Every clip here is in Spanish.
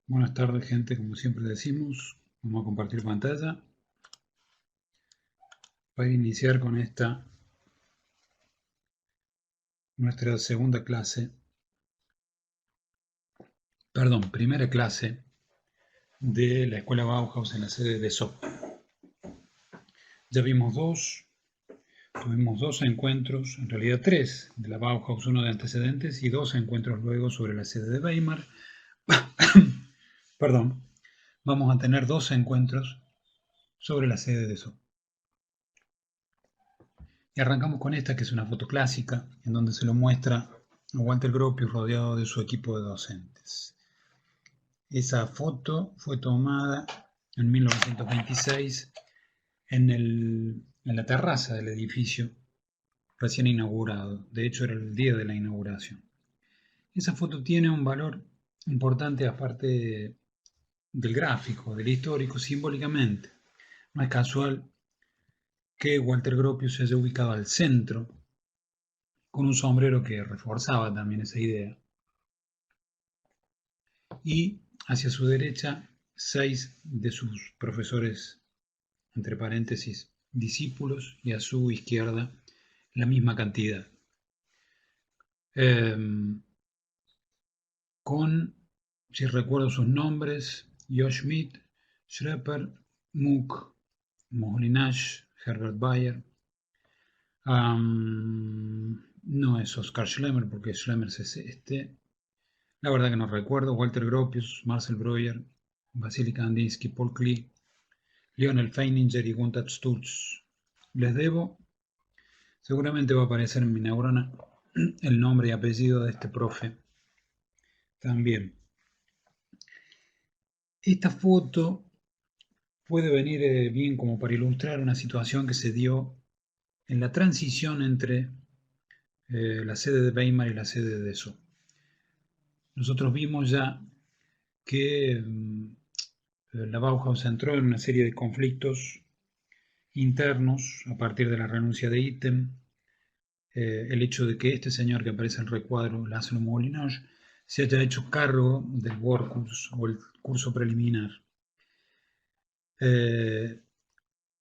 Buenas tardes, gente. Como siempre decimos, vamos a compartir pantalla para iniciar con esta nuestra primera clase de la Escuela Bauhaus en la sede de SOP. Ya tuvimos dos encuentros, en realidad tres, de la Bauhaus, uno de antecedentes y dos encuentros luego sobre la sede de Weimar. Perdón, vamos a tener dos encuentros sobre la sede de SOP. Y arrancamos con esta, que es una foto clásica, en donde se lo muestra a Walter Gropius rodeado de su equipo de docentes. Esa foto fue tomada en 1926 en la terraza del edificio recién inaugurado. De hecho, era el día de la inauguración. Esa foto tiene un valor importante aparte del gráfico, del histórico, simbólicamente. No es casual que Walter Gropius se haya ubicado al centro con un sombrero que reforzaba también esa idea. Y hacia su derecha, 6 de sus profesores, entre paréntesis, discípulos, y a su izquierda la misma cantidad. Con, si recuerdo sus nombres, Josh Schmidt, Schreper, Muck, Moholy-Nagy, Herbert Bayer. No es Oscar Schlemmer, porque Schlemmer es este. La verdad que no recuerdo. Walter Gropius, Marcel Breuer, Vasily Kandinsky, Paul Klee, Lionel Feininger y Gunther Stutz. Les debo, seguramente va a aparecer en mi neurona el nombre y apellido de este profe también. Esta foto puede venir bien como para ilustrar una situación que se dio en la transición entre la sede de Weimar y la sede de SOP. Nosotros vimos ya que la Bauhaus entró en una serie de conflictos internos a partir de la renuncia de Item, el hecho de que este señor que aparece en el recuadro, Laszlo Moholy-Nagy, se haya hecho cargo del Workurs o el curso preliminar.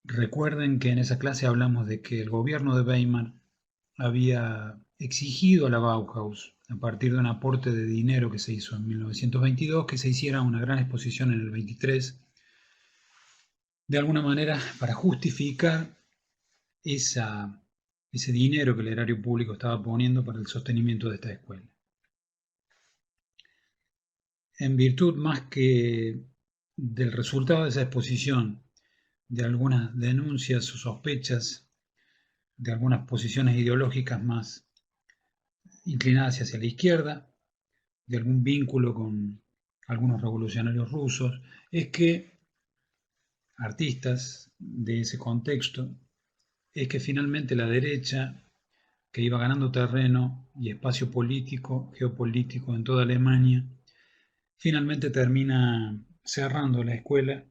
Recuerden que en esa clase hablamos de que el gobierno de Weimar había exigido a la Bauhaus, a partir de un aporte de dinero que se hizo en 1922, que se hiciera una gran exposición en el 23, de alguna manera para justificar ese dinero que el erario público estaba poniendo para el sostenimiento de esta escuela. En virtud más que del resultado de esa exposición, de algunas denuncias o sospechas, de algunas posiciones ideológicas más inclinadas hacia la izquierda, de algún vínculo con algunos revolucionarios rusos, es que artistas de ese contexto, es que finalmente la derecha, que iba ganando terreno y espacio político, geopolítico en toda Alemania, finalmente termina cerrando la escuela,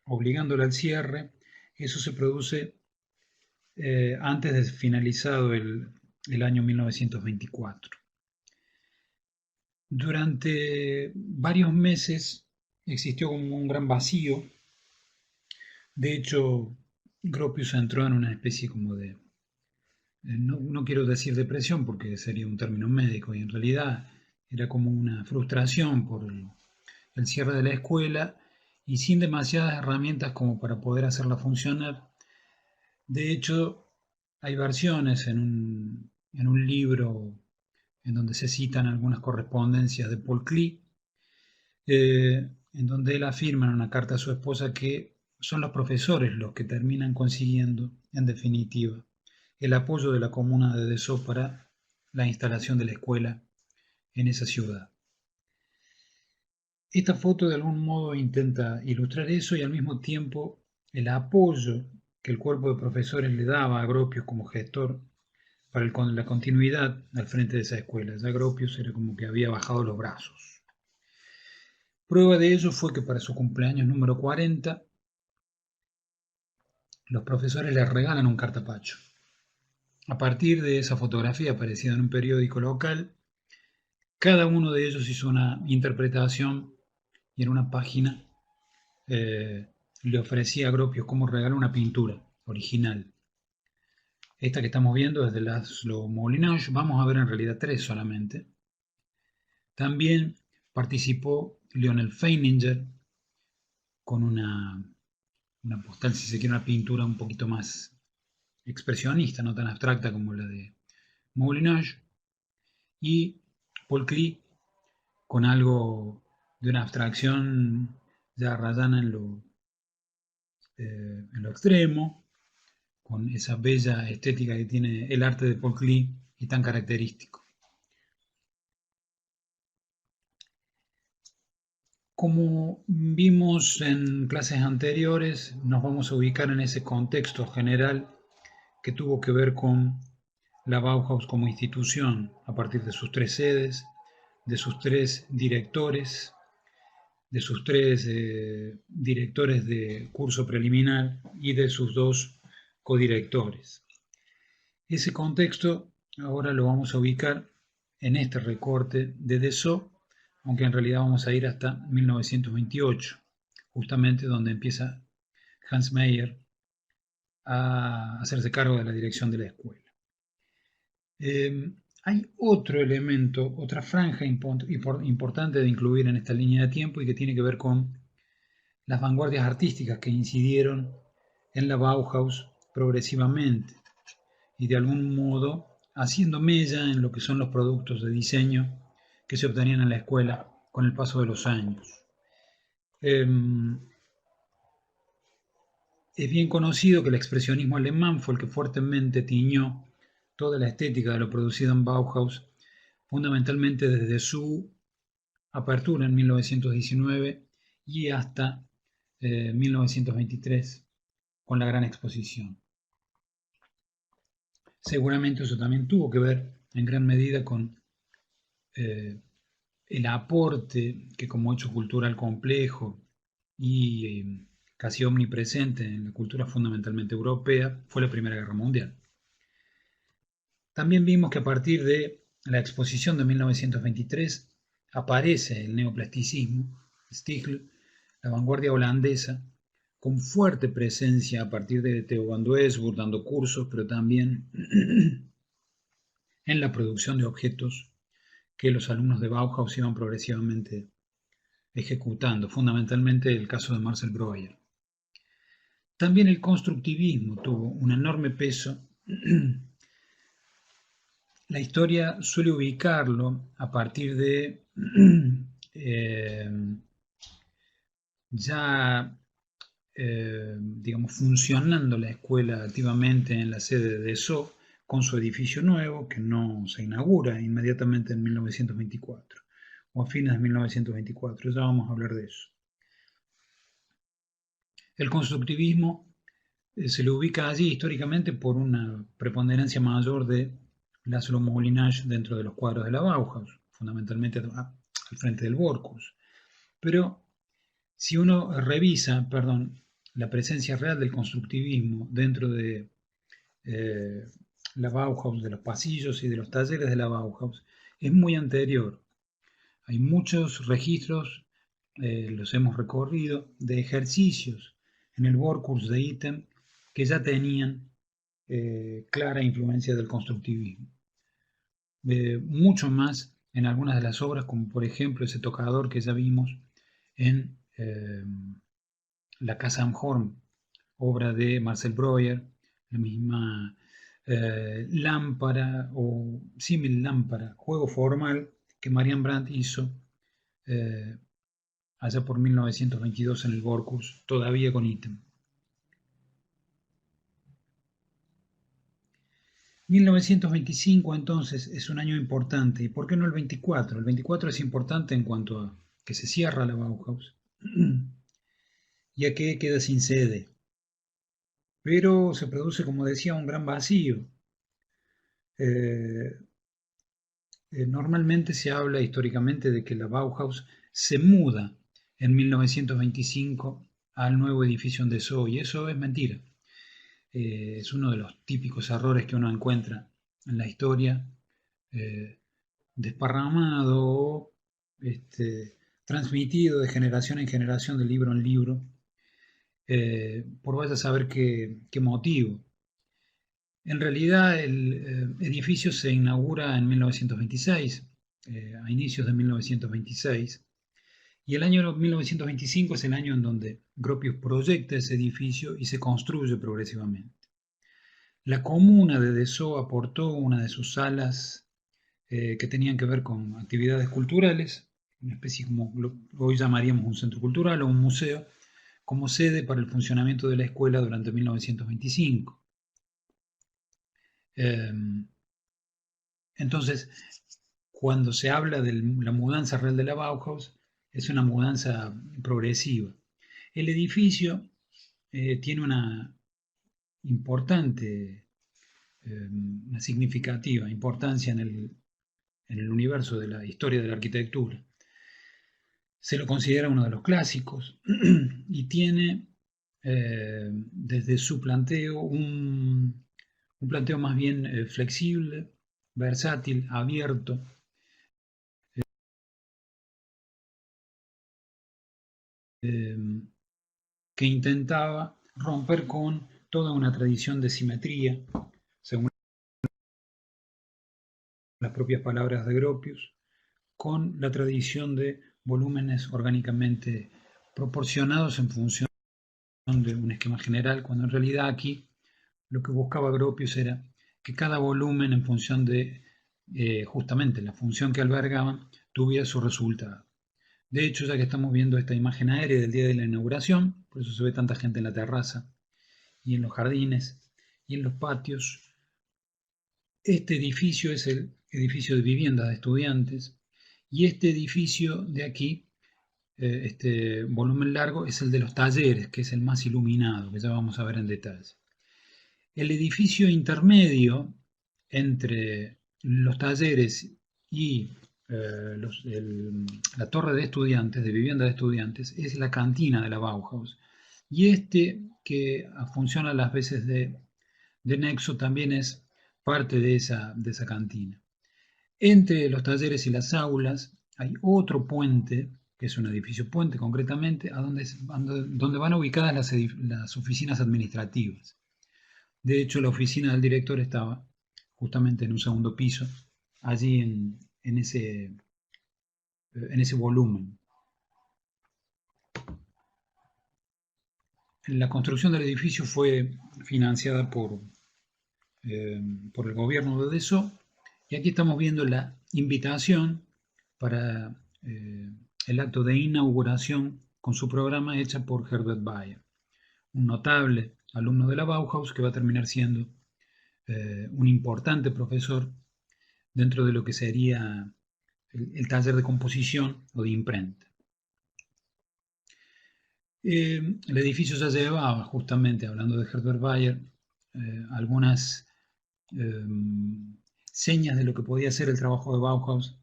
obligándola al cierre. Eso se produce antes de finalizado el año 1924. Durante varios meses existió como un gran vacío. De hecho, Gropius entró en una especie como de, no quiero decir depresión porque sería un término médico, y en realidad era como una frustración por el cierre de la escuela y sin demasiadas herramientas como para poder hacerla funcionar. De hecho, hay versiones en un libro en donde se citan algunas correspondencias de Paul Klee, en donde él afirma en una carta a su esposa que son los profesores los que terminan consiguiendo, en definitiva, el apoyo de la comuna de Dessau para la instalación de la escuela en esa ciudad. Esta foto de algún modo intenta ilustrar eso y al mismo tiempo el apoyo que el cuerpo de profesores le daba a Gropius como gestor para la continuidad al frente de esa escuela. Ya Gropius era como que había bajado los brazos. Prueba de ello fue que para su cumpleaños número 40, los profesores le regalan un cartapacho. A partir de esa fotografía aparecida en un periódico local, cada uno de ellos hizo una interpretación y en una página le ofrecía a Gropius como regalo una pintura original. Esta que estamos viendo es de Laszlo Moholy-Nagy. Vamos a ver en realidad tres solamente. También participó Lionel Feininger con una postal, si se quiere, una pintura un poquito más expresionista, no tan abstracta como la de Moholy-Nagy. Y Paul Klee con algo de una abstracción ya rayana en lo extremo, con esa bella estética que tiene el arte de Paul Klee y tan característico. Como vimos en clases anteriores, nos vamos a ubicar en ese contexto general que tuvo que ver con la Bauhaus como institución, a partir de sus tres sedes, de sus tres directores, de sus tres directores de curso preliminar y de sus dos codirectores. Ese contexto ahora lo vamos a ubicar en este recorte de Dessau, aunque en realidad vamos a ir hasta 1928, justamente donde empieza Hans Meyer a hacerse cargo de la dirección de la escuela. Hay otro elemento, otra franja importante de incluir en esta línea de tiempo y que tiene que ver con las vanguardias artísticas que incidieron en la Bauhaus progresivamente y de algún modo haciendo mella en lo que son los productos de diseño que se obtenían en la escuela con el paso de los años. Es bien conocido que el expresionismo alemán fue el que fuertemente tiñó toda la estética de lo producido en Bauhaus, fundamentalmente desde su apertura en 1919 y hasta 1923 con la Gran Exposición. Seguramente eso también tuvo que ver en gran medida con el aporte que como hecho cultural complejo y casi omnipresente en la cultura fundamentalmente europea fue la Primera Guerra Mundial. También vimos que a partir de la exposición de 1923 aparece el neoplasticismo, Stiegl, la vanguardia holandesa, con fuerte presencia a partir de Theo van Doesburg dando cursos, pero también en la producción de objetos que los alumnos de Bauhaus iban progresivamente ejecutando, fundamentalmente el caso de Marcel Breuer. También el constructivismo tuvo un enorme peso. La historia suele ubicarlo a partir de ya, digamos, funcionando la escuela activamente en la sede de Dessau, con su edificio nuevo, que no se inaugura inmediatamente en 1924, o a fines de 1924, ya vamos a hablar de eso. El constructivismo se le ubica allí históricamente por una preponderancia mayor de Laszlo Moholy-Nagy dentro de los cuadros de la Bauhaus, fundamentalmente al frente del Workhus. Pero si uno revisa, la presencia real del constructivismo dentro de la Bauhaus, de los pasillos y de los talleres de la Bauhaus, es muy anterior. Hay muchos registros, los hemos recorrido, de ejercicios en el Workhus de Itten que ya tenían clara influencia del constructivismo. Mucho más en algunas de las obras, como por ejemplo ese tocador que ya vimos en La Casa am Horn, obra de Marcel Breuer, la misma lámpara o símil lámpara, juego formal que Marian Brandt hizo allá por 1922 en el Workhus, todavía con Itten. 1925 entonces es un año importante. ¿Y por qué no el 24? El 24 es importante en cuanto a que se cierra la Bauhaus y a que queda sin sede. Pero se produce, como decía, un gran vacío. Normalmente se habla históricamente de que la Bauhaus se muda en 1925 al nuevo edificio en Dessau, y eso es mentira. Es uno de los típicos errores que uno encuentra en la historia, desparramado, transmitido de generación en generación, de libro en libro, por vaya a saber qué motivo. En realidad el edificio se inaugura en 1926, a inicios de 1926, y el año 1925 es el año en donde Gropius proyecta ese edificio y se construye progresivamente. La comuna de Dessau aportó una de sus salas que tenían que ver con actividades culturales, una especie como lo que hoy llamaríamos un centro cultural o un museo, como sede para el funcionamiento de la escuela durante 1925. Entonces, cuando se habla de la mudanza real de la Bauhaus, es una mudanza progresiva. El edificio tiene una importante, una significativa importancia en el universo de la historia de la arquitectura. Se lo considera uno de los clásicos y tiene desde su planteo un planteo más bien flexible, versátil, abierto, que intentaba romper con toda una tradición de simetría, según las propias palabras de Gropius, con la tradición de volúmenes orgánicamente proporcionados en función de un esquema general, cuando en realidad aquí lo que buscaba Gropius era que cada volumen, en función de justamente la función que albergaban, tuviera su resultado. De hecho, ya que estamos viendo esta imagen aérea del día de la inauguración, por eso se ve tanta gente en la terraza y en los jardines y en los patios, este edificio es el edificio de viviendas de estudiantes y este edificio de aquí, este volumen largo, es el de los talleres, que es el más iluminado, que ya vamos a ver en detalle. El edificio intermedio entre los talleres y la torre de estudiantes, de vivienda de estudiantes, es la cantina de la Bauhaus. Y este, que funciona a las veces de nexo, también es parte de esa cantina. Entre los talleres y las aulas hay otro puente, que es un edificio puente concretamente, donde van ubicadas las oficinas administrativas. De hecho, la oficina del director estaba justamente en un segundo piso, allí en ese volumen. La construcción del edificio fue financiada por el gobierno de Dessau, y aquí estamos viendo la invitación para el acto de inauguración con su programa hecha por Herbert Bayer, un notable alumno de la Bauhaus que va a terminar siendo un importante profesor dentro de lo que sería el taller de composición o de imprenta. El edificio ya llevaba, justamente hablando de Herbert Bayer, algunas señas de lo que podía ser el trabajo de Bauhaus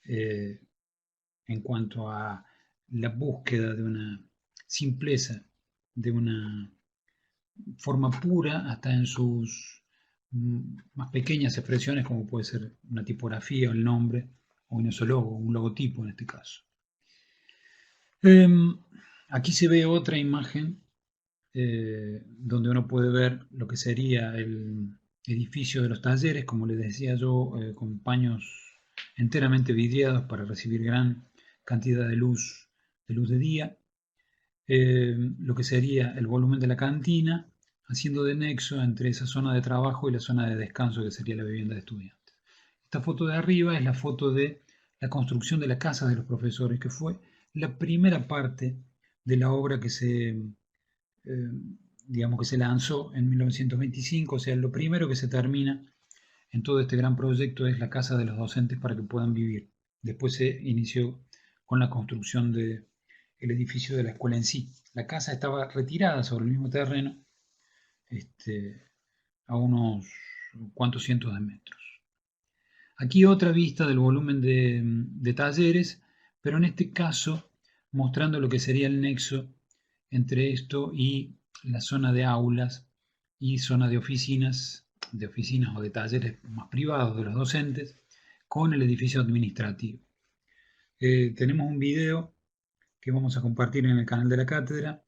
en cuanto a la búsqueda de una simpleza, de una forma pura, hasta en sus más pequeñas expresiones, como puede ser una tipografía o el nombre, o un logotipo en este caso. Aquí se ve otra imagen donde uno puede ver lo que sería el edificio de los talleres, como les decía yo, con paños enteramente vidriados para recibir gran cantidad de luz de día. Lo que sería el volumen de la cantina, haciendo de nexo entre esa zona de trabajo y la zona de descanso que sería la vivienda de estudiantes. Esta foto de arriba es la foto de la construcción de la casa de los profesores, que fue la primera parte de la obra que digamos que se lanzó en 1925, o sea, lo primero que se termina en todo este gran proyecto es la casa de los docentes para que puedan vivir. Después se inició con la construcción del edificio de la escuela en sí. La casa estaba retirada sobre el mismo terreno, a unos cuantos cientos de metros. Aquí otra vista del volumen de talleres, pero en este caso mostrando lo que sería el nexo entre esto y la zona de aulas y zona de oficinas o de talleres más privados de los docentes, con el edificio administrativo. Tenemos un video que vamos a compartir en el canal de la cátedra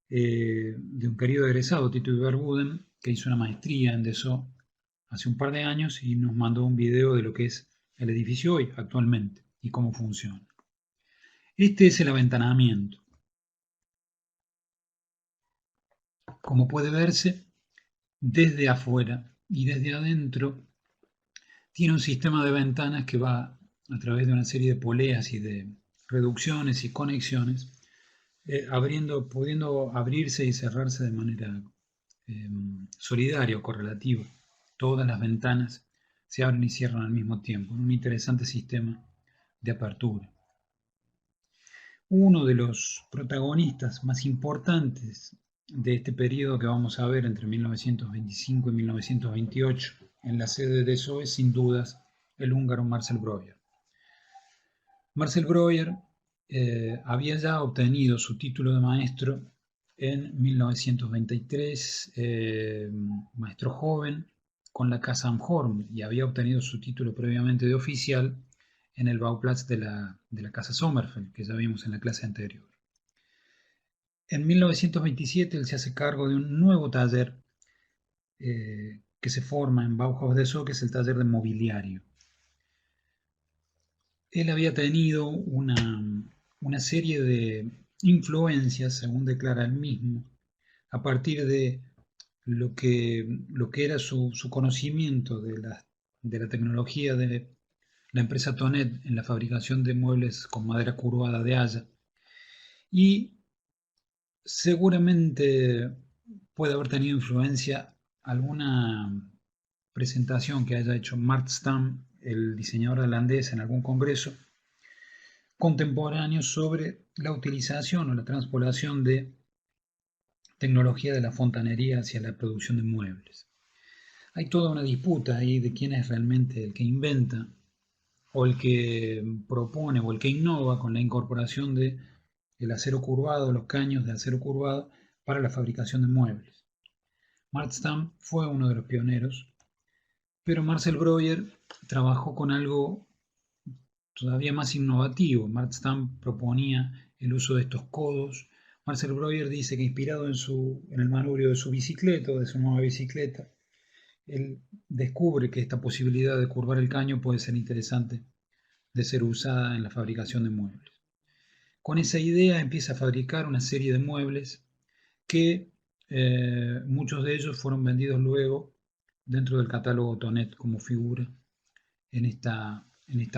de un querido egresado, Tito Iberbuden, que hizo una maestría en Dessau hace un par de años y nos mandó un video de lo que es el edificio hoy, actualmente, y cómo funciona. Este es el aventanamiento. Como puede verse, desde afuera y desde adentro tiene un sistema de ventanas que va a través de una serie de poleas y de reducciones y conexiones, pudiendo abrirse y cerrarse de manera solidaria o correlativa. Todas las ventanas se abren y cierran al mismo tiempo, en un interesante sistema de apertura. Uno de los protagonistas más importantes de este periodo que vamos a ver entre 1925 y 1928 en la sede de Dessau es sin dudas el húngaro Marcel Breuer. Marcel Breuer había ya obtenido su título de maestro en 1923, maestro joven con la Casa am Horn, y había obtenido su título previamente de oficial en el Bauplatz de la Casa Sommerfeld, que ya vimos en la clase anterior. En 1927 él se hace cargo de un nuevo taller que se forma en Bauhaus Dessau, que es el taller de mobiliario. Él había tenido una serie de influencias, según declara él mismo, a partir de lo que era su conocimiento de la tecnología de la empresa Tonet en la fabricación de muebles con madera curvada de haya. Y seguramente puede haber tenido influencia alguna presentación que haya hecho Mart Stam, el diseñador holandés, en algún congreso contemporáneo sobre la utilización o la transpolación de tecnología de la fontanería hacia la producción de muebles. Hay toda una disputa ahí de quién es realmente el que inventa o el que propone o el que innova con la incorporación de el acero curvado, los caños de acero curvado para la fabricación de muebles. Mart Stam fue uno de los pioneros, pero Marcel Breuer trabajó con algo todavía más innovativo. Mart Stam proponía el uso de estos codos. Marcel Breuer dice que inspirado en el manubrio de su bicicleta, de su nueva bicicleta, él descubre que esta posibilidad de curvar el caño puede ser interesante de ser usada en la fabricación de muebles. Con esa idea empieza a fabricar una serie de muebles que muchos de ellos fueron vendidos luego dentro del catálogo Tonet como figura en esta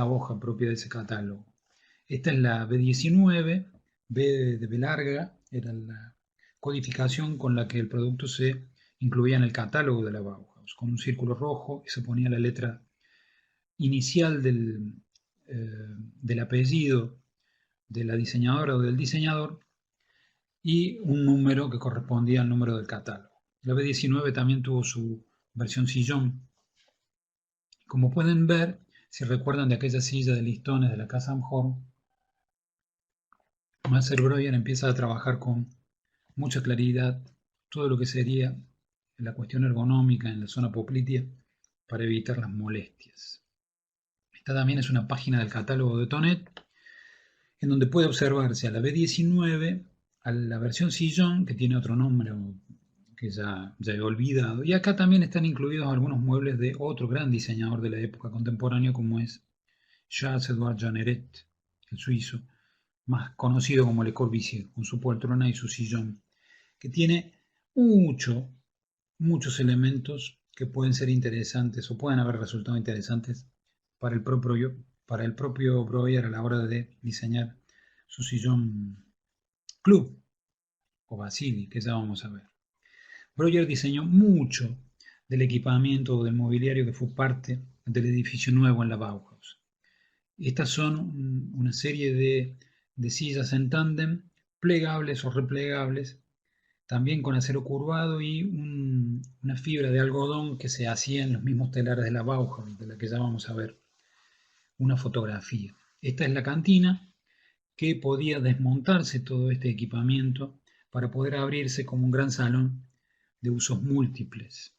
hoja propia de ese catálogo. Esta es la B19, B de B larga, era la codificación con la que el producto se incluía en el catálogo de la Bauhaus, con un círculo rojo y se ponía la letra inicial del apellido de la diseñadora o del diseñador y un número que correspondía al número del catálogo. La B19 también tuvo su versión sillón. Como pueden ver, si recuerdan de aquella silla de listones de la Casa am Horn, Marcel Breuer empieza a trabajar con mucha claridad todo lo que sería la cuestión ergonómica en la zona poplitea para evitar las molestias. Esta también es una página del catálogo de Tonet en donde puede observarse a la B19, a la versión sillón, que tiene otro nombre que ya he olvidado, y acá también están incluidos algunos muebles de otro gran diseñador de la época contemporánea como es Charles-Édouard Jeanneret, el suizo, más conocido como Le Corbusier, con su poltrona y su sillón, que tiene muchos elementos que pueden ser interesantes o pueden haber resultado interesantes para el propio Breuer a la hora de diseñar su sillón club o Basili, que ya vamos a ver. Breuer diseñó mucho del equipamiento o del mobiliario que fue parte del edificio nuevo en la Bauhaus. Estas son una serie de sillas en tándem, plegables o replegables, también con acero curvado y una fibra de algodón que se hacía en los mismos telares de la Bauhaus, de la que ya vamos a ver una fotografía. Esta es la cantina que podía desmontarse todo este equipamiento para poder abrirse como un gran salón de usos múltiples.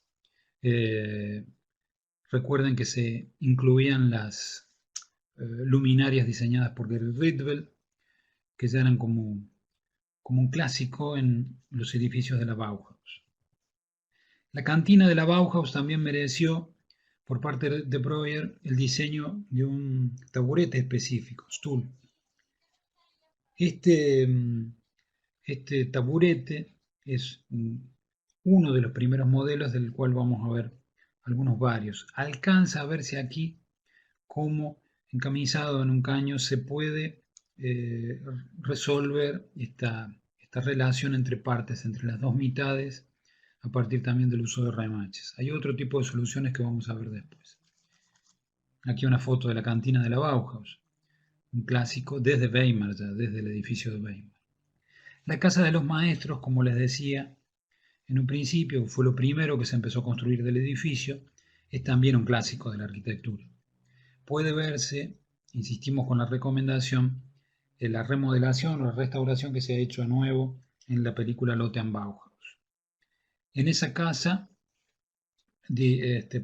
Recuerden que se incluían luminarias diseñadas por Gary Ritwell, que ya eran como un clásico en los edificios de la Bauhaus. La cantina de la Bauhaus también mereció, por parte de Breuer, el diseño de un taburete específico, Stuhl. Este, este taburete es uno de los primeros modelos del cual vamos a ver algunos varios. Alcanza a verse aquí cómo encamisado en un caño se puede resolver esta relación entre partes, entre las dos mitades, a partir también del uso de remaches. Hay otro tipo de soluciones que vamos a ver después. Aquí una foto de la cantina de la Bauhaus, un clásico desde Weimar, ya, desde el edificio de Weimar. La casa de los maestros, como les decía en un principio, fue lo primero que se empezó a construir del edificio, es también un clásico de la arquitectura. Puede verse, insistimos con la recomendación, de la remodelación o la restauración que se ha hecho de nuevo en la película Lotte am Bauhaus. En esa casa,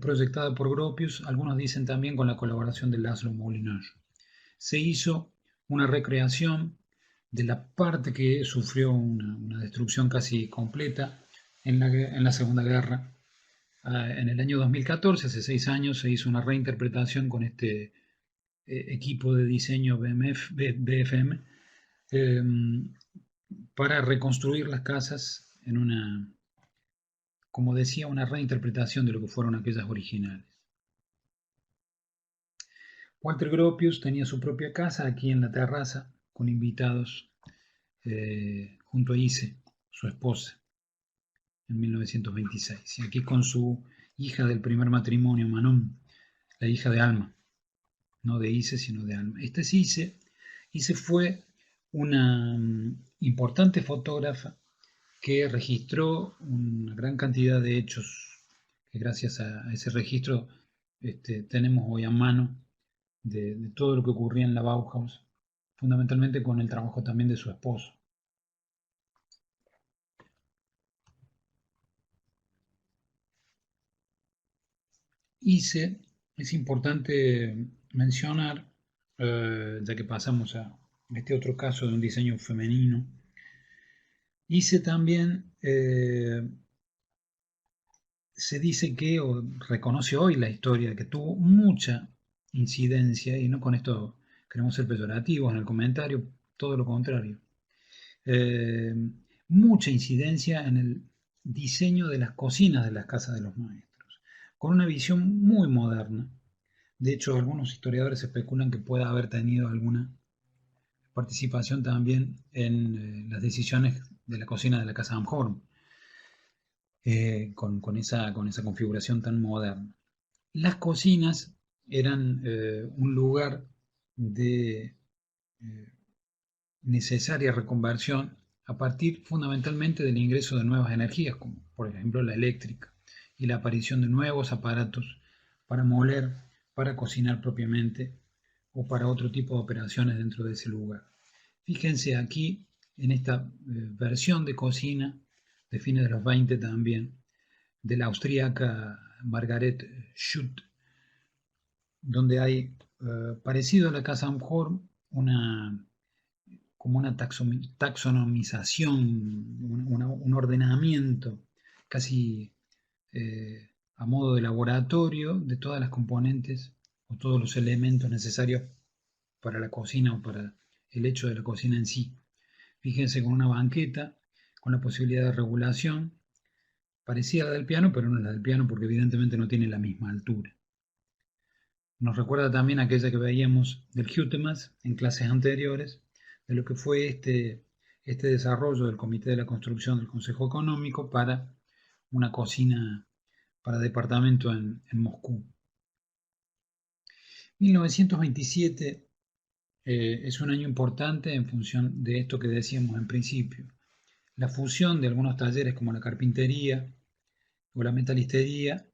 proyectada por Gropius, algunos dicen también con la colaboración de Laszlo Molineux, se hizo una recreación de la parte que sufrió una destrucción casi completa en la Segunda Guerra. En el año 2014, hace 6 años, se hizo una reinterpretación con este equipo de diseño BFM para reconstruir las casas en una, como decía, una reinterpretación de lo que fueron aquellas originales. Walter Gropius tenía su propia casa aquí en la terraza con invitados junto a Ise, su esposa, en 1926. Y aquí con su hija del primer matrimonio, Manon, la hija de Alma, no de Ise, sino de Alma. Esta es Ise. Ise fue una importante fotógrafa que registró una gran cantidad de hechos que gracias a ese registro tenemos hoy a mano de todo lo que ocurría en la Bauhaus, fundamentalmente con el trabajo también de su esposo. Ise, es importante mencionar, ya que pasamos a este otro caso de un diseño femenino, Ise también se dice que, o reconoce hoy la historia, que tuvo mucha incidencia, y no con esto queremos ser peyorativos en el comentario, todo lo contrario, eh, mucha incidencia en el diseño de las cocinas de las casas de los maestros, con una visión muy moderna. De hecho, algunos historiadores especulan que pueda haber tenido alguna participación también en las decisiones de la cocina de la casa Amhorn, con esa configuración tan moderna. Las cocinas eran un lugar de necesaria reconversión a partir fundamentalmente del ingreso de nuevas energías, como por ejemplo la eléctrica, y la aparición de nuevos aparatos para moler, para cocinar propiamente o para otro tipo de operaciones dentro de ese lugar. Fíjense aquí en esta versión de cocina de fines de los 20 también, de la austríaca Margaret Schutt, donde hay, parecido a la casa Amhorn, como una taxonomización, un ordenamiento casi a modo de laboratorio de todas las componentes o todos los elementos necesarios para la cocina o para el hecho de la cocina en sí. Fíjense, con una banqueta, con la posibilidad de regulación, parecida a la del piano, pero no es la del piano porque evidentemente no tiene la misma altura. Nos recuerda también aquella que veíamos del Hutemas en clases anteriores, de lo que fue este desarrollo del Comité de la Construcción del Consejo Económico para una cocina para departamento en Moscú. 1927 es un año importante en función de esto que decíamos en principio. La fusión de algunos talleres como la carpintería o la metalistería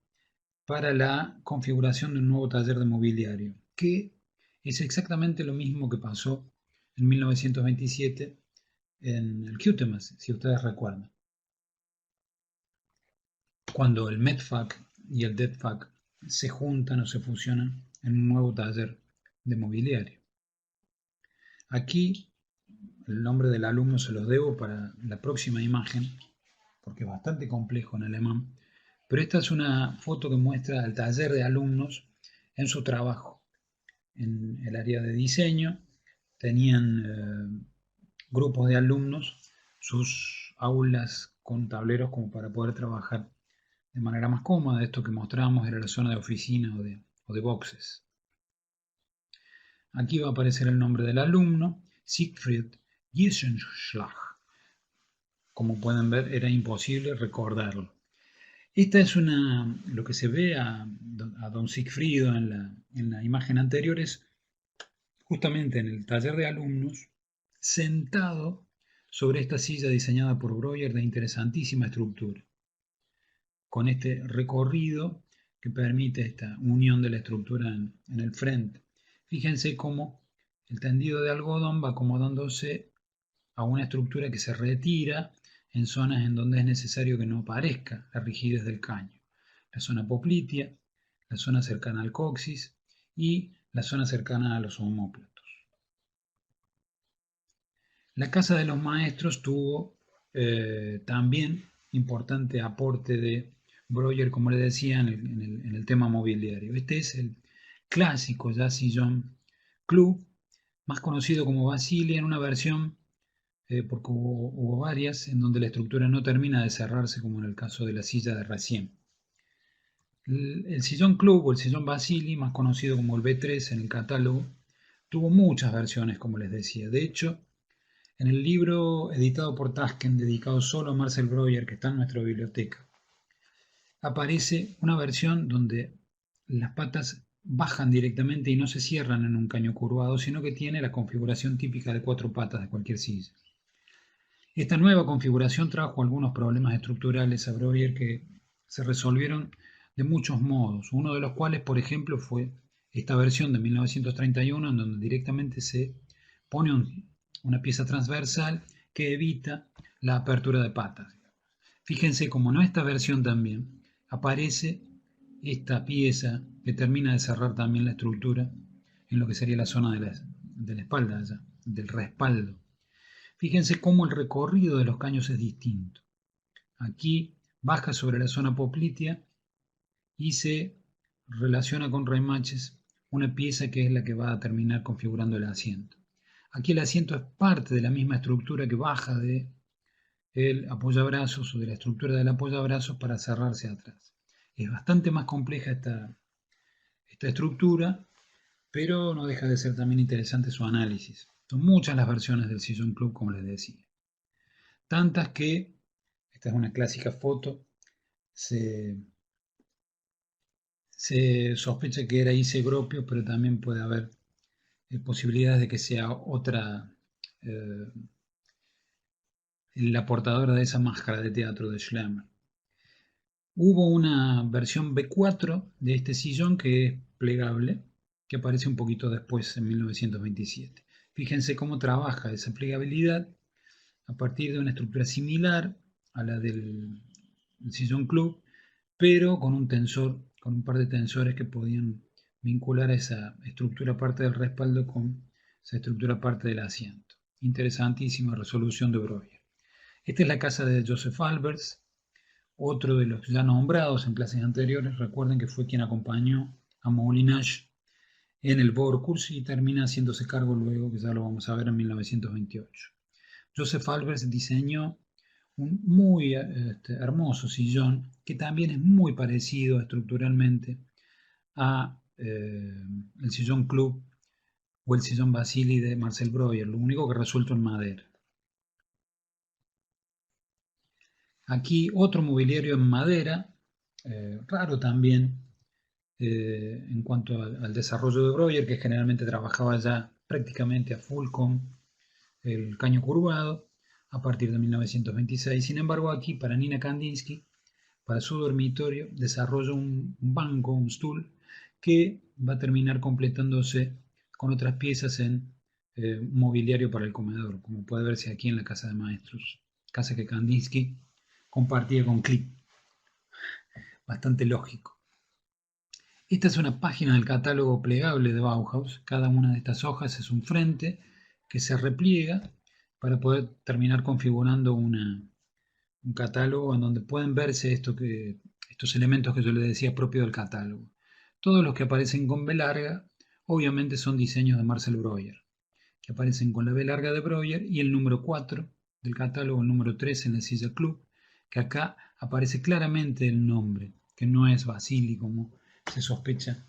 para la configuración de un nuevo taller de mobiliario, que es exactamente lo mismo que pasó en 1927 en el Cutemas, si ustedes recuerdan, cuando el METFAC y el DETFAC se juntan o se fusionan en un nuevo taller de mobiliario. Aquí el nombre del alumno se los debo para la próxima imagen, porque es bastante complejo en alemán, pero esta es una foto que muestra el taller de alumnos en su trabajo. En el área de diseño tenían grupos de alumnos, sus aulas con tableros como para poder trabajar de manera más cómoda. Esto que mostrábamos era la zona de oficina o de boxes. Aquí va a aparecer el nombre del alumno, Siegfried Giesenschlag. Como pueden ver, era imposible recordarlo. Esta es lo que se ve a don Sigfrido en la imagen anterior es justamente en el taller de alumnos, sentado sobre esta silla diseñada por Breuer de interesantísima estructura, con este recorrido que permite esta unión de la estructura en el frente. Fíjense cómo el tendido de algodón va acomodándose a una estructura que se retira en zonas en donde es necesario que no aparezca la rigidez del caño. La zona poplitea, la zona cercana al coxis y la zona cercana a los omóplatos. La Casa de los Maestros tuvo también importante aporte de Breuer, como le decía, en el tema mobiliario. Este es el clásico ya sillón club, más conocido como Basilia, en una versión, porque hubo varias, en donde la estructura no termina de cerrarse, como en el caso de la silla de recién. El sillón club o el sillón Basili, más conocido como el B3 en el catálogo, tuvo muchas versiones, como les decía. De hecho, en el libro editado por Tasken, dedicado solo a Marcel Breuer, que está en nuestra biblioteca, aparece una versión donde las patas bajan directamente y no se cierran en un caño curvado, sino que tiene la configuración típica de 4 patas de cualquier silla. Esta nueva configuración trajo algunos problemas estructurales a Breuer que se resolvieron de muchos modos, uno de los cuales, por ejemplo, fue esta versión de 1931, en donde directamente se pone una pieza transversal que evita la apertura de patas. Fíjense como en esta versión también aparece esta pieza que termina de cerrar también la estructura en lo que sería la zona de la espalda, del respaldo. Fíjense cómo el recorrido de los caños es distinto. Aquí baja sobre la zona poplitea y se relaciona con remaches una pieza que es la que va a terminar configurando el asiento. Aquí el asiento es parte de la misma estructura que baja de el apoyabrazos o de la estructura del apoyabrazos para cerrarse atrás. Es bastante más compleja esta estructura, pero no deja de ser también interesante su análisis. Son muchas las versiones del sillón club, como les decía. Tantas que, esta es una clásica foto, se, se sospecha que era Ise Gropio, pero también puede haber posibilidades de que sea otra, la portadora de esa máscara de teatro de Schlemmer. Hubo una versión B4 de este sillón que es plegable, que aparece un poquito después, en 1927. Fíjense cómo trabaja esa plegabilidad a partir de una estructura similar a la del sillón club, pero con un tensor, con un par de tensores que podían vincular a esa estructura parte del respaldo con esa estructura parte del asiento. Interesantísima resolución de Breuer. Esta es la casa de Joseph Albers, otro de los ya nombrados en clases anteriores. Recuerden que fue quien acompañó a Moulinash en el Borkurs y termina haciéndose cargo luego, que ya lo vamos a ver, en 1928. Joseph Albers diseñó un muy hermoso sillón que también es muy parecido estructuralmente a el sillón club o el sillón Basili de Marcel Breuer, lo único que resuelto en madera. Aquí otro mobiliario en madera, raro también en cuanto al desarrollo de Breuer, que generalmente trabajaba ya prácticamente a full con el caño curvado a partir de 1926. Sin embargo, aquí para Nina Kandinsky, para su dormitorio, desarrolla un banco, un stool, que va a terminar completándose con otras piezas en mobiliario para el comedor, como puede verse aquí en la casa de maestros, casa que Kandinsky compartía con Klick. Bastante lógico. Esta es una página del catálogo plegable de Bauhaus. Cada una de estas hojas es un frente que se repliega para poder terminar configurando un catálogo en donde pueden verse estos elementos que yo les decía propio del catálogo. Todos los que aparecen con B larga, obviamente son diseños de Marcel Breuer, que aparecen con la B larga de Breuer y el número 4 del catálogo, el número 3 en la silla club, que acá aparece claramente el nombre, que no es Basili como se sospecha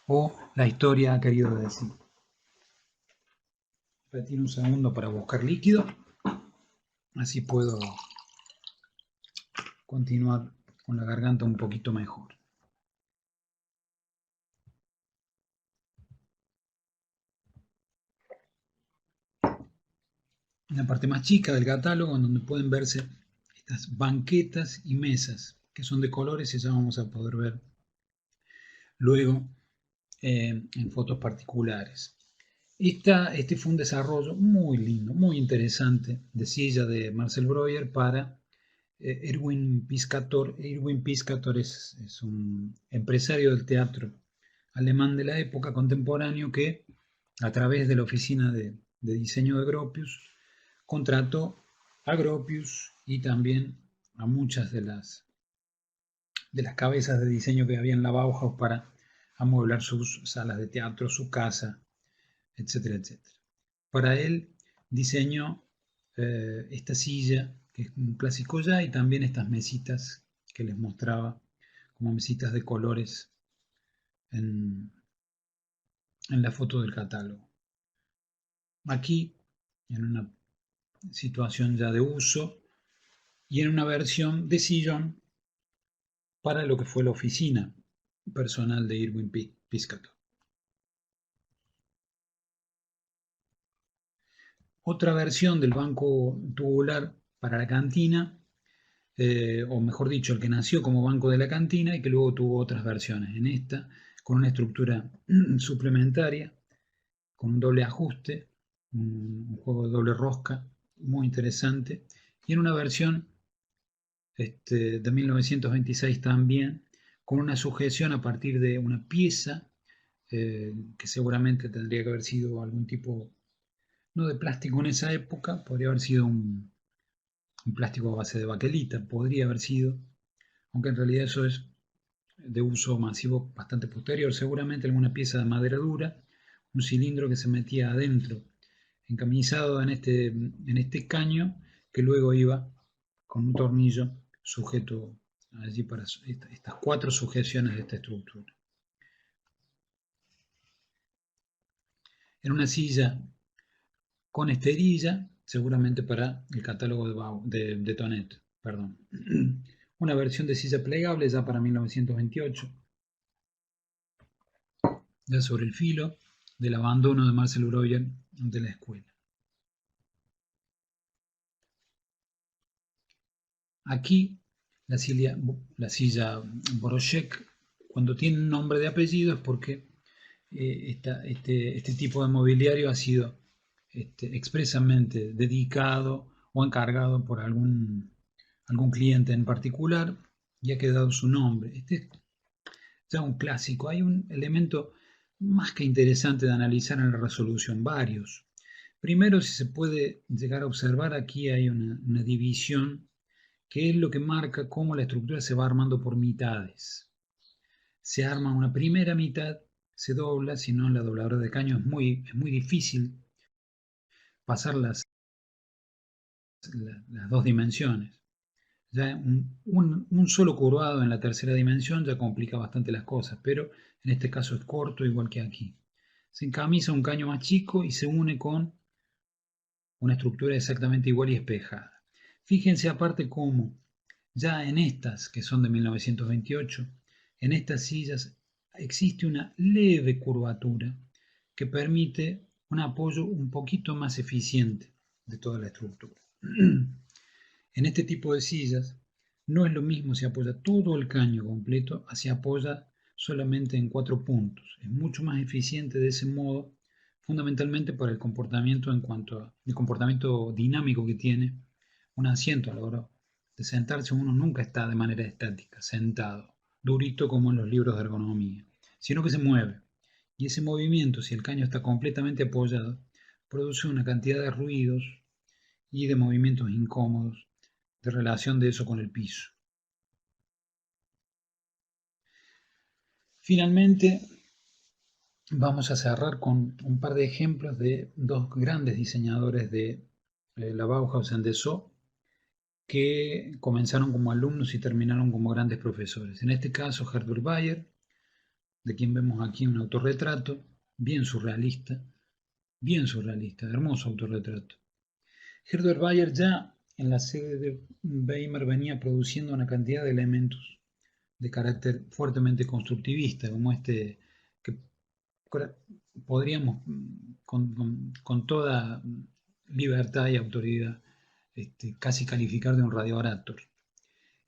o la historia ha querido decir. Retiro un segundo para buscar líquido, así puedo continuar con la garganta un poquito mejor. En la parte más chica del catálogo, en donde pueden verse estas banquetas y mesas, que son de colores y ya vamos a poder ver luego en fotos particulares. Este fue un desarrollo muy lindo, muy interesante de silla de Marcel Breuer para Erwin Piscator. Erwin Piscator es un empresario del teatro alemán de la época contemporáneo que, a través de la oficina de diseño de Gropius, contrató a Gropius y también a muchas de las cabezas de diseño que había en la Bauhaus para amueblar sus salas de teatro, su casa, etcétera, etcétera. Para él diseñó esta silla, que es un clásico ya, y también estas mesitas que les mostraba como mesitas de colores en, en la foto del catálogo. Aquí, en una situación ya de uso y en una versión de sillón para lo que fue la oficina personal de Irwin Piscator. Otra versión del banco tubular para la cantina, o mejor dicho, el que nació como banco de la cantina y que luego tuvo otras versiones. En esta, con una estructura suplementaria, con un doble ajuste, un juego de doble rosca muy interesante, y en una versión de 1926 también, con una sujeción a partir de una pieza que seguramente tendría que haber sido algún tipo, no de plástico en esa época, podría haber sido un plástico a base de baquelita, podría haber sido, aunque en realidad eso es de uso masivo bastante posterior, seguramente alguna pieza de madera dura, un cilindro que se metía adentro, encamisado en este caño, que luego iba con un tornillo sujeto allí para estas cuatro sujeciones de esta estructura. En una silla con esterilla, seguramente para el catálogo de Tonet, perdón. Una versión de silla plegable ya para 1928, ya sobre el filo del abandono de Marcel Breuer de la escuela. Aquí la silla Borochet, cuando tiene un nombre de apellido es porque este tipo de mobiliario ha sido expresamente dedicado o encargado por algún cliente en particular y ha quedado su nombre. Este es ya un clásico. Hay un elemento más que interesante de analizar en la resolución, varios. Primero, si se puede llegar a observar, aquí hay una división que es lo que marca cómo la estructura se va armando por mitades. Se arma una primera mitad, se dobla, si no en la dobladora de caño es muy difícil pasar las dos dimensiones. Ya un solo curvado en la tercera dimensión ya complica bastante las cosas, pero en este caso es corto, igual que aquí. Se encamisa un caño más chico y se une con una estructura exactamente igual y espejada. Fíjense aparte cómo ya en estas, que son de 1928, en estas sillas existe una leve curvatura que permite un apoyo un poquito más eficiente de toda la estructura. En este tipo de sillas no es lo mismo si apoya todo el caño completo a si apoya solamente en 4 puntos. Es mucho más eficiente de ese modo, fundamentalmente para el comportamiento en cuanto al comportamiento dinámico que tiene un asiento a la hora de sentarse. Uno nunca está de manera estática, sentado, durito como en los libros de ergonomía. sino que se mueve. Y ese movimiento, si el caño está completamente apoyado, produce una cantidad de ruidos y de movimientos incómodos de relación de eso con el piso. Finalmente, vamos a cerrar con un par de ejemplos de dos grandes diseñadores de la Bauhaus en Dessau que comenzaron como alumnos y terminaron como grandes profesores. En este caso, Herbert Bayer, de quien vemos aquí un autorretrato, bien surrealista, hermoso autorretrato. Herbert Bayer ya en la sede de Weimar venía produciendo una cantidad de elementos de carácter fuertemente constructivista, como este que podríamos con toda libertad y autoridad casi calificar de un radioorator.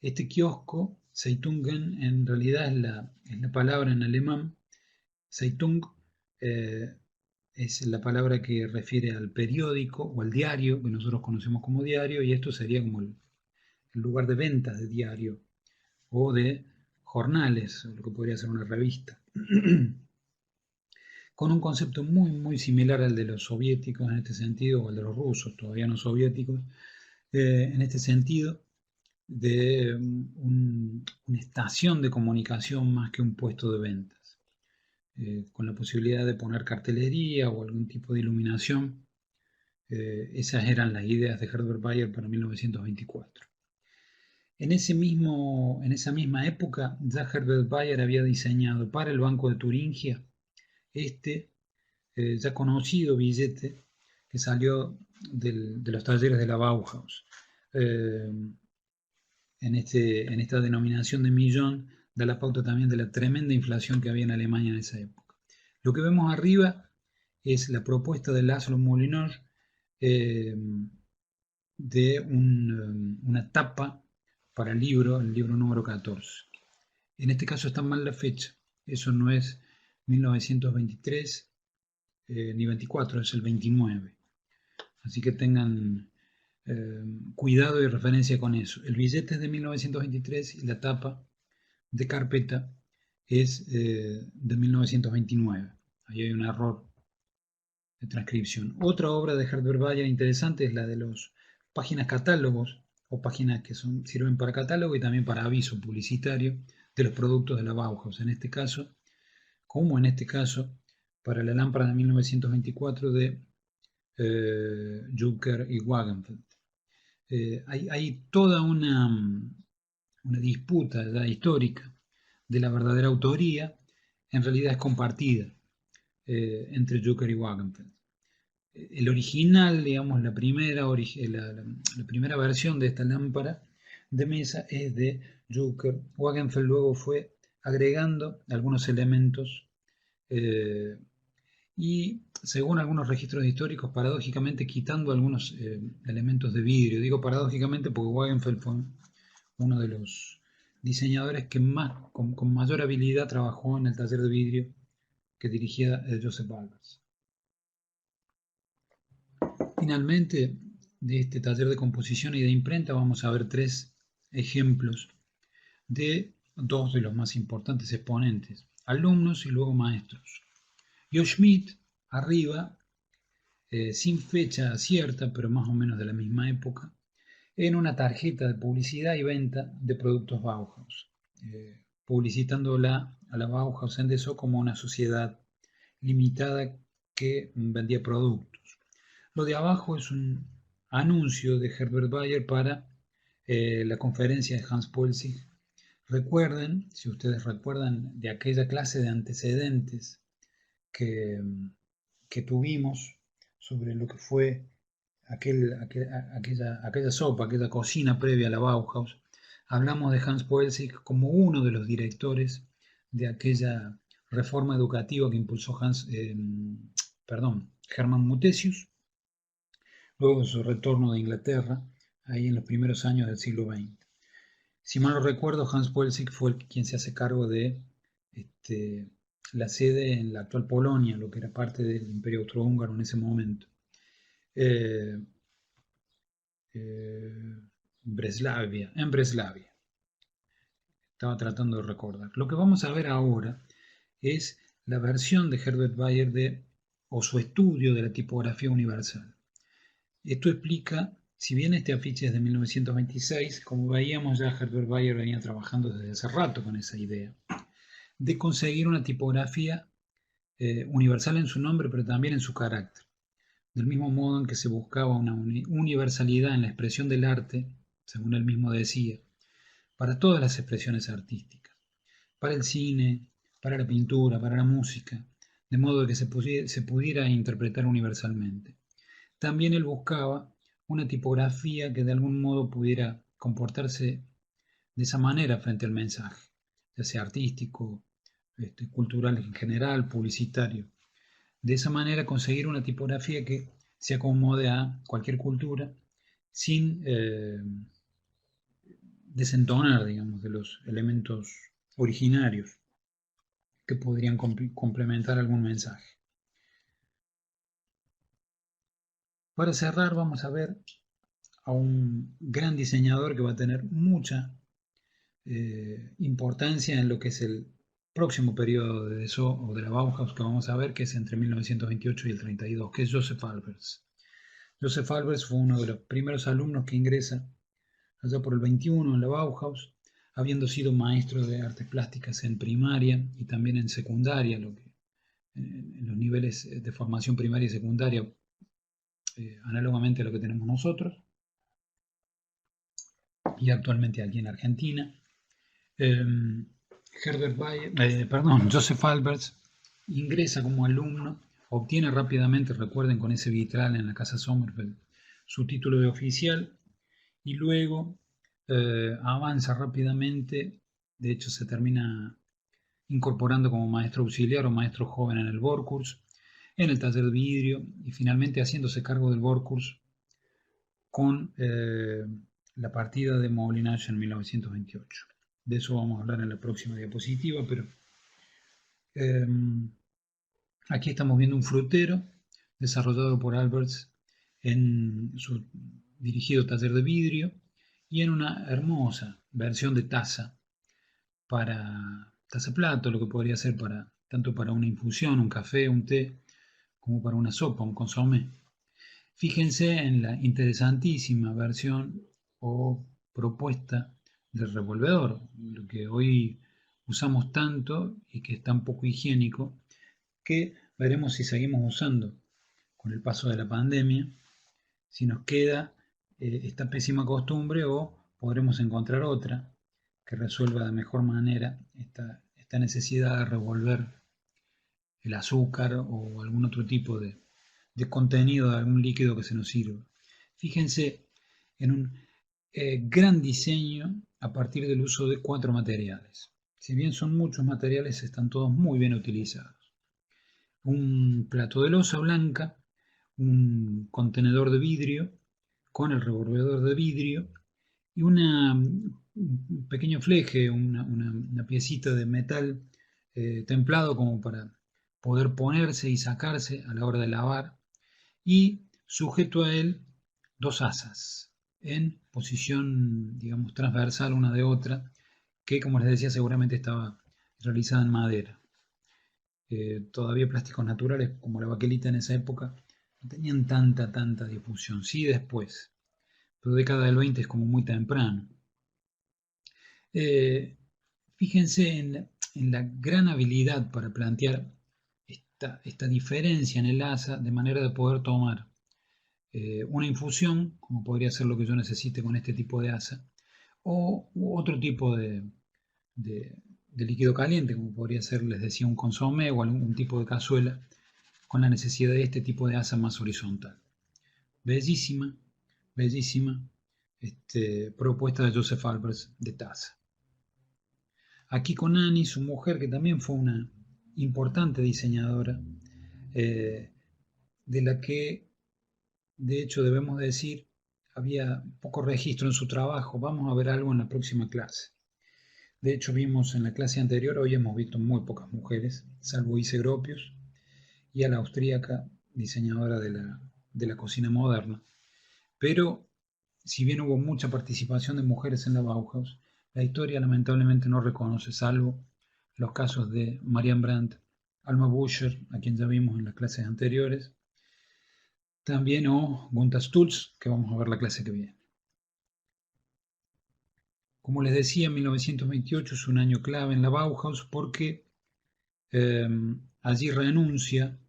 Este kiosco, Zeitungen, en realidad es la palabra en alemán. Zeitung eh, es la palabra que refiere al periódico o al diario, que nosotros conocemos como diario, y esto sería como el lugar de ventas de diario o de jornales, lo que podría ser una revista. Con un concepto muy similar al de los soviéticos en este sentido, o al de los rusos, todavía no soviéticos, en este sentido, de una estación de comunicación más que un puesto de ventas, con la posibilidad de poner cartelería o algún tipo de iluminación. Esas eran las ideas de Herbert Bayer para 1924. En esa misma época, ya Herbert Bayer había diseñado para el Banco de Turingia este ya conocido billete que salió de los talleres de la Bauhaus. Eh, en esta denominación de millón da la pauta también de la tremenda inflación que había en Alemania en esa época. Lo que vemos arriba es la propuesta de Laszlo Molineux de una tapa para el libro número 14. En este caso está mal la fecha, eso no es 1923 ni 24, es el 29. Así que tengan cuidado y referencia con eso. El billete es de 1923 y la tapa de carpeta es de 1929. Ahí hay un error de transcripción. Otra obra de Herbert Bayer interesante es la de las páginas catálogos o páginas que sirven para catálogo y también para aviso publicitario de los productos de la Bauhaus. En este caso, como en este caso, para la lámpara de 1924 de Jucker y Wagenfeld. Hay toda una disputa ya histórica de la verdadera autoría, en realidad es compartida entre Jucker y Wagenfeld. El original, digamos, la primera versión de esta lámpara de mesa es de Jucker. Wagenfeld luego fue agregando algunos elementos y, según algunos registros históricos, paradójicamente quitando algunos elementos de vidrio. Digo paradójicamente porque Wagenfeld fue uno de los diseñadores que con mayor habilidad trabajó en el taller de vidrio que dirigía Joseph Albers. Finalmente, de este taller de composición y de imprenta vamos a ver tres ejemplos de dos de los más importantes exponentes, alumnos y luego maestros. Jo Schmidt, arriba, sin fecha cierta, pero más o menos de la misma época, en una tarjeta de publicidad y venta de productos Bauhaus, publicitándola a la Bauhaus en Dessau como una sociedad limitada que vendía productos. Lo de abajo es un anuncio de Herbert Bayer para la conferencia de Hans Poelzig. Recuerden, si ustedes recuerdan, de aquella clase de antecedentes que, que tuvimos sobre lo que fue aquella sopa, aquella cocina previa a la Bauhaus, hablamos de Hans Poelzig como uno de los directores de aquella reforma educativa que impulsó Hermann Mutesius, luego de su retorno de Inglaterra, ahí en los primeros años del siglo XX. Si mal no recuerdo, Hans Poelzig fue quien se hace cargo de la sede en la actual Polonia, lo que era parte del Imperio Austrohúngaro en ese momento. Breslavia, en Breslavia. Estaba tratando de recordar. Lo que vamos a ver ahora es la versión de Herbert Bayer o su estudio de la tipografía universal. Esto explica, si bien este afiche es de 1926, como veíamos ya Herbert Bayer venía trabajando desde hace rato con esa idea, de conseguir una tipografía universal en su nombre, pero también en su carácter. Del mismo modo en que se buscaba una universalidad en la expresión del arte, según él mismo decía, para todas las expresiones artísticas, para el cine, para la pintura, para la música, de modo que se pudiera interpretar universalmente. También él buscaba una tipografía que de algún modo pudiera comportarse de esa manera frente al mensaje, ya sea artístico, cultural en general, publicitario. De esa manera conseguir una tipografía que se acomode a cualquier cultura sin desentonar, digamos, de los elementos originarios que podrían complementar algún mensaje. Para cerrar vamos a ver a un gran diseñador que va a tener mucha importancia en lo que es el próximo periodo de Dessau o de la Bauhaus que vamos a ver, que es entre 1928 y el 32, que es Joseph Albers. Joseph Albers fue uno de los primeros alumnos que ingresa allá por el 21 en la Bauhaus, habiendo sido maestro de artes plásticas en primaria y también en secundaria, lo que en los niveles de formación primaria y secundaria, análogamente a lo que tenemos nosotros, y actualmente aquí en Argentina. Joseph Albers ingresa como alumno, obtiene rápidamente, recuerden, con ese vitral en la Casa Sommerfeld, su título de oficial y luego avanza rápidamente, de hecho se termina incorporando como maestro auxiliar o maestro joven en el Borkurs, en el taller de vidrio y finalmente haciéndose cargo del Borkurs con la partida de Molinage en 1928. De eso vamos a hablar en la próxima diapositiva, pero aquí estamos viendo un frutero desarrollado por Alberts en su dirigido taller de vidrio y en una hermosa versión de taza plato, lo que podría ser para tanto para una infusión, un café, un té, como para una sopa, un consomé. Fíjense en la interesantísima versión o propuesta del revolvedor, lo que hoy usamos tanto y que es tan poco higiénico, que veremos si seguimos usando con el paso de la pandemia, si nos queda esta pésima costumbre o podremos encontrar otra que resuelva de mejor manera esta necesidad de revolver el azúcar o algún otro tipo de contenido de algún líquido que se nos sirva. Fíjense en un gran diseño a partir del uso de 4 materiales. Si bien son muchos materiales, están todos muy bien utilizados. Un plato de loza blanca, un contenedor de vidrio con el revolvedor de vidrio y un pequeño fleje, una piecita de metal templado como para poder ponerse y sacarse a la hora de lavar, y sujeto a él 2 asas en posición, digamos, transversal una de otra, que como les decía seguramente estaba realizada en madera. Todavía plásticos naturales como la baquelita en esa época no tenían tanta difusión, sí después, pero década del 20 es como muy temprano. Fíjense en la gran habilidad para plantear esta diferencia en el asa de manera de poder tomar una infusión, como podría ser lo que yo necesite con este tipo de asa, o otro tipo de líquido caliente, como podría ser, les decía, un consomé o algún tipo de cazuela, con la necesidad de este tipo de asa más horizontal. Bellísima, bellísima propuesta de Joseph Albers de taza. Aquí con Annie, su mujer, que también fue una importante diseñadora, de la que de hecho debemos decir había poco registro en su trabajo. Vamos a ver algo en la próxima clase. De hecho vimos en la clase anterior, hoy hemos visto muy pocas mujeres, salvo Ise Gropius y a la austríaca diseñadora de la cocina moderna. Pero si bien hubo mucha participación de mujeres en la Bauhaus, la historia lamentablemente no reconoce, salvo los casos de Marian Brandt, Alma Buscher, a quien ya vimos en las clases anteriores, también o Gunther Stultz, que vamos a ver la clase que viene. Como les decía, 1928 es un año clave en la Bauhaus porque allí renuncia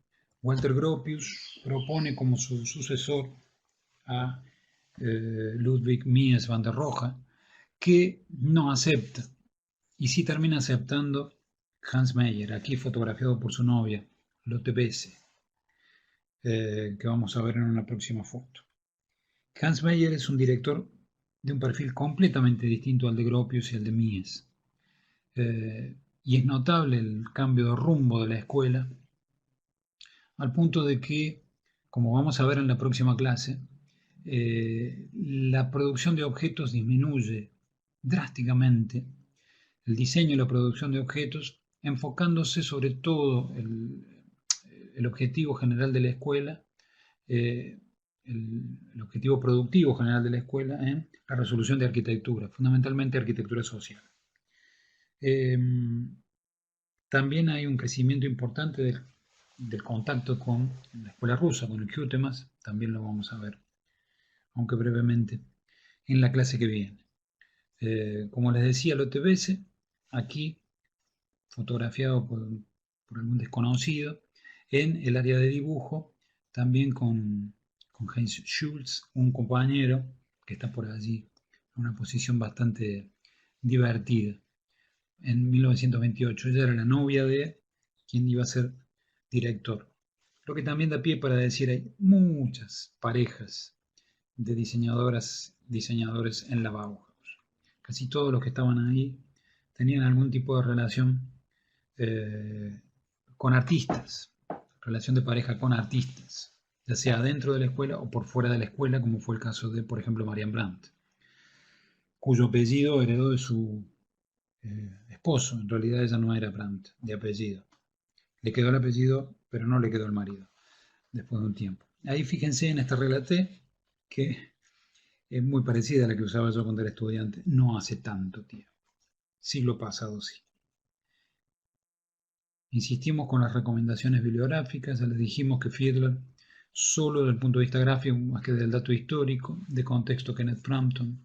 Walter Gropius, propone como su sucesor a Ludwig Mies van der Rohe, que no acepta, y sí termina aceptando Hans Meyer, aquí fotografiado por su novia, Lotte Besse, que vamos a ver en una próxima foto. Hans Meyer es un director de un perfil completamente distinto al de Gropius y al de Mies. Y es notable el cambio de rumbo de la escuela, al punto de que, como vamos a ver en la próxima clase, la producción de objetos disminuye drásticamente, el diseño y la producción de objetos, enfocándose sobre todo el objetivo general de la escuela, el objetivo productivo general de la escuela en la resolución de arquitectura, fundamentalmente arquitectura social. También hay un crecimiento importante del contacto con la escuela rusa, con el Kutemas, también lo vamos a ver, aunque brevemente, en la clase que viene. Como les decía, Lotte Besse, aquí fotografiado por algún desconocido, en el área de dibujo, también con Heinz Schulz, un compañero que está por allí, en una posición bastante divertida. En 1928, ella era la novia de quien iba a ser director. Lo que también da pie para decir, hay muchas parejas de diseñadores en la Bauhaus. Casi todos los que estaban ahí tenían algún tipo de relación con artistas, relación de pareja con artistas, ya sea dentro de la escuela o por fuera de la escuela, como fue el caso de, por ejemplo, Marian Brandt, cuyo apellido heredó de su esposo. En realidad ella no era Brandt de apellido. Le quedó el apellido, pero no le quedó el marido, después de un tiempo. Ahí fíjense en esta regla T, que es muy parecida a la que usaba yo cuando era estudiante, no hace tanto tiempo. Siglo pasado sí. Insistimos con las recomendaciones bibliográficas, ya les dijimos que Fiedler, solo desde el punto de vista gráfico, más que del dato histórico, de contexto Kenneth Frampton,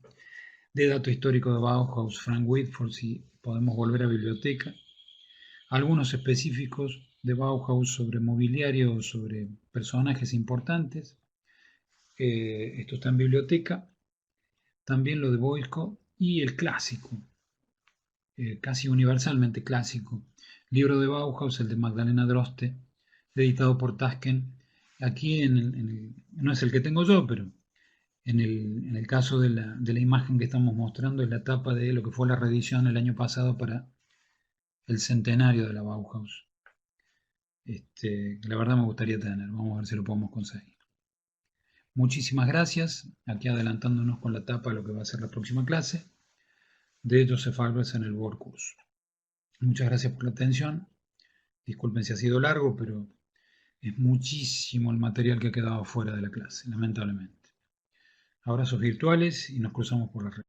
de dato histórico de Bauhaus, Frank Whitford, si podemos volver a biblioteca, algunos específicos de Bauhaus sobre mobiliario, sobre personajes importantes, esto está en biblioteca, también lo de Boyko y el clásico, casi universalmente clásico, libro de Bauhaus, el de Magdalena Droste, editado por Tasken. Aquí no es el que tengo yo, pero en el caso de la imagen que estamos mostrando es la tapa de lo que fue la reedición el año pasado para el centenario de la Bauhaus. La verdad me gustaría tener, vamos a ver si lo podemos conseguir. Muchísimas gracias, aquí adelantándonos con la tapa de lo que va a ser la próxima clase de Joseph Albers en el World Course. Muchas gracias por la atención. Disculpen si ha sido largo, pero es muchísimo el material que ha quedado fuera de la clase, lamentablemente. Abrazos virtuales y nos cruzamos por la red.